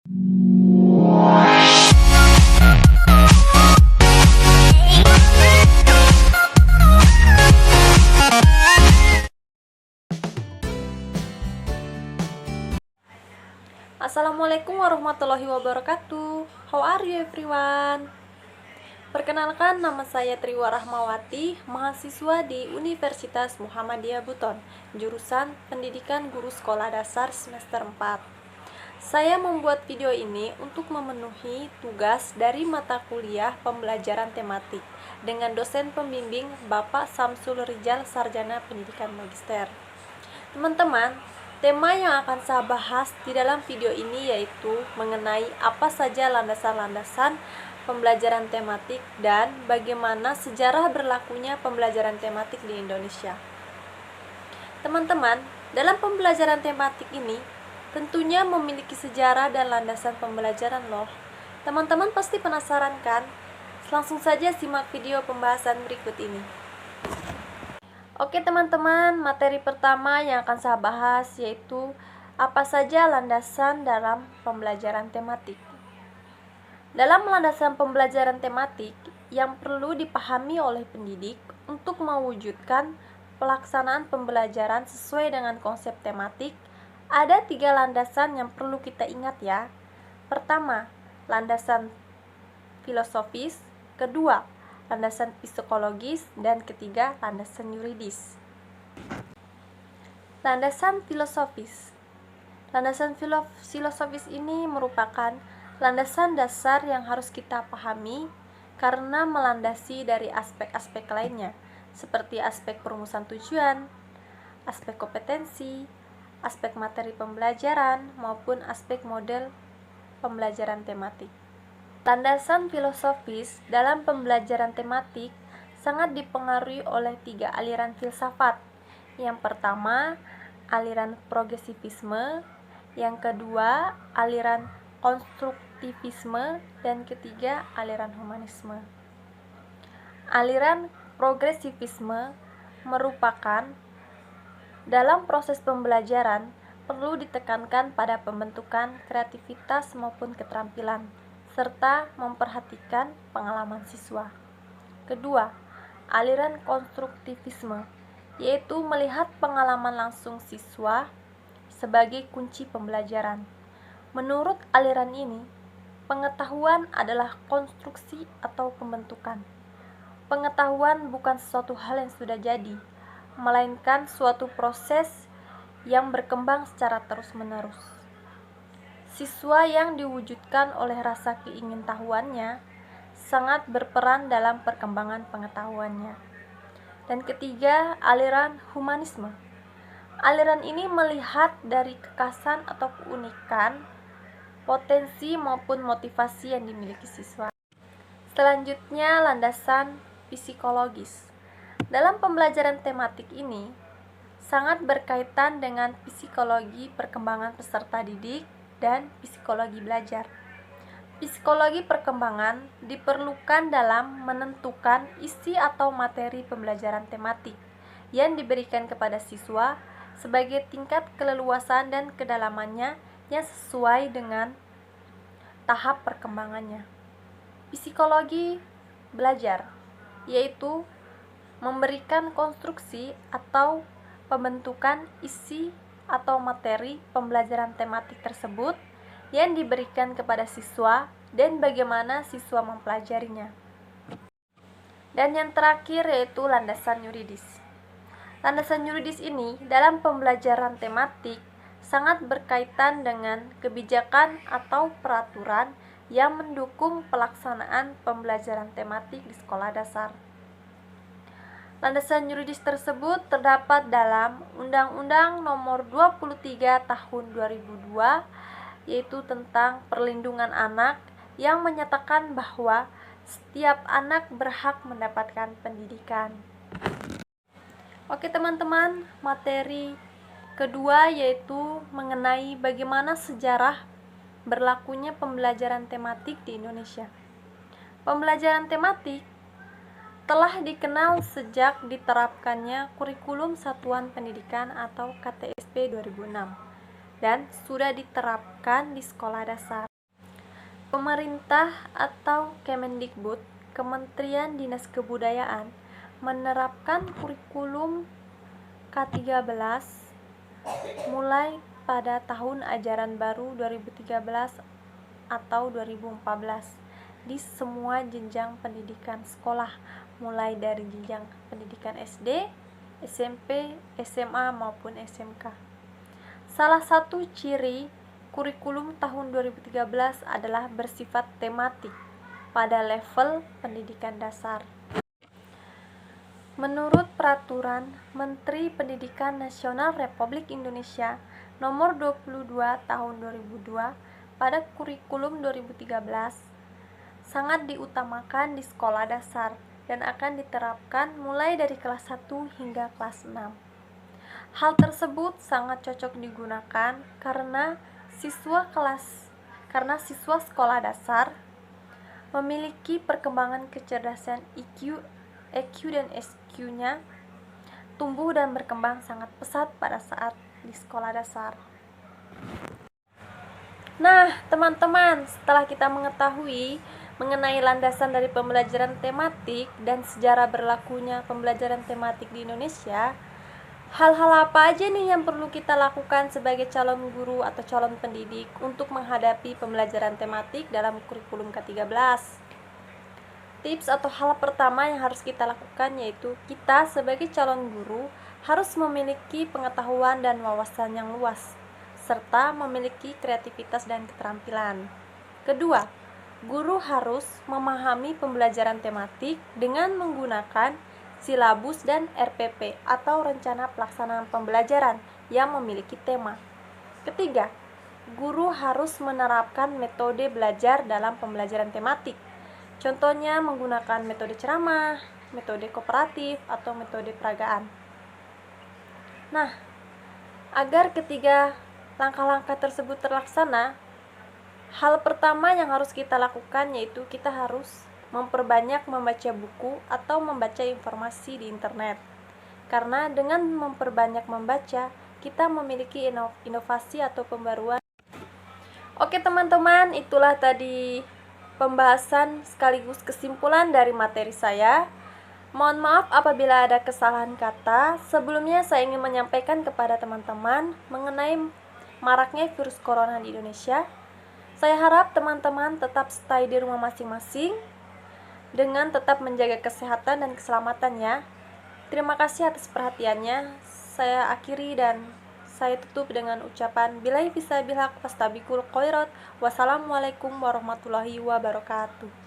Assalamualaikum warahmatullahi wabarakatuh. How are you everyone? Perkenalkan, nama saya Triwa Rahmawati, mahasiswa di Universitas Muhammadiyah Buton, jurusan Pendidikan Guru Sekolah Dasar semester 4. Saya membuat video ini untuk memenuhi tugas dari mata kuliah pembelajaran tematik dengan dosen pembimbing Bapak Samsul Rijal, Sarjana Pendidikan Magister. Teman-teman, tema yang akan saya bahas di dalam video ini yaitu mengenai apa saja landasan-landasan pembelajaran tematik dan bagaimana sejarah berlakunya pembelajaran tematik di Indonesia. Teman-teman, dalam pembelajaran tematik ini tentunya memiliki sejarah dan landasan pembelajaran loh. Teman-teman pasti penasaran kan? Langsung saja simak video pembahasan berikut ini. Oke teman-teman, materi pertama yang akan saya bahas yaitu apa saja landasan dalam pembelajaran tematik. Dalam landasan pembelajaran tematik yang perlu dipahami oleh pendidik untuk mewujudkan pelaksanaan pembelajaran sesuai dengan konsep tematik, ada 3 landasan yang perlu kita ingat ya. Pertama, landasan filosofis. Kedua, landasan psikologis, dan ketiga, landasan yuridis. Landasan filosofis. Landasan filosofis ini merupakan landasan dasar yang harus kita pahami karena melandasi dari aspek-aspek lainnya, seperti aspek perumusan tujuan, aspek kompetensi, aspek materi pembelajaran, maupun aspek model pembelajaran tematik. Landasan filosofis dalam pembelajaran tematik sangat dipengaruhi oleh 3 aliran filsafat. Yang pertama, aliran progresivisme, yang kedua, aliran konstruktivisme, dan ketiga, aliran humanisme. Aliran progresivisme merupakan dalam proses pembelajaran perlu ditekankan pada pembentukan kreativitas maupun keterampilan, serta memperhatikan pengalaman siswa. Kedua, aliran konstruktivisme, yaitu melihat pengalaman langsung siswa sebagai kunci pembelajaran. Menurut aliran ini, pengetahuan adalah konstruksi atau pembentukan. Pengetahuan bukan sesuatu hal yang sudah jadi, melainkan suatu proses yang berkembang secara terus-menerus. Siswa yang diwujudkan oleh rasa keingintahuannya sangat berperan dalam perkembangan pengetahuannya. Dan ketiga, aliran humanisme. Aliran ini melihat dari kekhasan atau keunikan, potensi maupun motivasi yang dimiliki siswa. Selanjutnya, landasan psikologis. Dalam pembelajaran tematik ini sangat berkaitan dengan psikologi perkembangan peserta didik dan psikologi belajar. Psikologi perkembangan diperlukan dalam menentukan isi atau materi pembelajaran tematik yang diberikan kepada siswa sebagai tingkat keleluasan dan kedalamannya yang sesuai dengan tahap perkembangannya. Psikologi belajar yaitu memberikan konstruksi atau pembentukan isi atau materi pembelajaran tematik tersebut yang diberikan kepada siswa dan bagaimana siswa mempelajarinya. Dan yang terakhir yaitu landasan yuridis. Landasan yuridis ini dalam pembelajaran tematik sangat berkaitan dengan kebijakan atau peraturan yang mendukung pelaksanaan pembelajaran tematik di sekolah dasar. Landasan yuridis tersebut terdapat dalam Undang-Undang Nomor 23 Tahun 2002, yaitu tentang perlindungan anak, yang menyatakan bahwa setiap anak berhak mendapatkan pendidikan. Oke teman-teman, materi kedua yaitu mengenai bagaimana sejarah berlakunya pembelajaran tematik di Indonesia. Pembelajaran tematik telah dikenal sejak diterapkannya Kurikulum Satuan Pendidikan atau KTSP 2006 dan sudah diterapkan di sekolah dasar. Pemerintah atau Kemendikbud, Kementerian Dinas Kebudayaan, menerapkan kurikulum K13 mulai pada tahun ajaran baru 2013 atau 2014 di semua jenjang pendidikan sekolah, mulai dari jenjang pendidikan SD, SMP, SMA maupun SMK. Salah satu ciri kurikulum tahun 2013 adalah bersifat tematik pada level pendidikan dasar. Menurut Peraturan Menteri Pendidikan Nasional Republik Indonesia Nomor 22 Tahun 2002, pada kurikulum 2013 sangat diutamakan di sekolah dasar dan akan diterapkan mulai dari kelas 1 hingga kelas 6. Hal tersebut sangat cocok digunakan karena siswa sekolah dasar memiliki perkembangan kecerdasan IQ, EQ dan SQ-nya tumbuh dan berkembang sangat pesat pada saat di sekolah dasar. Nah, teman-teman, setelah kita mengetahui mengenai landasan dari pembelajaran tematik dan sejarah berlakunya pembelajaran tematik di Indonesia, hal-hal apa aja nih yang perlu kita lakukan sebagai calon guru atau calon pendidik untuk menghadapi pembelajaran tematik dalam kurikulum K13? Tips atau hal pertama yang harus kita lakukan yaitu kita sebagai calon guru harus memiliki pengetahuan dan wawasan yang luas, serta memiliki kreativitas dan keterampilan. Kedua, guru harus memahami pembelajaran tematik dengan menggunakan silabus dan RPP atau rencana pelaksanaan pembelajaran yang memiliki tema. Ketiga, guru harus menerapkan metode belajar dalam pembelajaran tematik. Contohnya menggunakan metode ceramah, metode kooperatif, atau metode peragaan. Nah, agar ketiga langkah-langkah tersebut terlaksana, hal pertama yang harus kita lakukan yaitu kita harus memperbanyak membaca buku atau membaca informasi di internet. Karena dengan memperbanyak membaca, kita memiliki inovasi atau pembaruan. Oke teman-teman, itulah tadi pembahasan sekaligus kesimpulan dari materi saya. Mohon maaf apabila ada kesalahan kata. Sebelumnya saya ingin menyampaikan kepada teman-teman mengenai maraknya virus corona di Indonesia. Saya harap teman-teman tetap stay di rumah masing-masing dengan tetap menjaga kesehatan dan keselamatannya. Terima kasih atas perhatiannya. Saya akhiri dan saya tutup dengan ucapan billahi fisabilillah fastabikul khairat. Wassalamualaikum warahmatullahi wabarakatuh.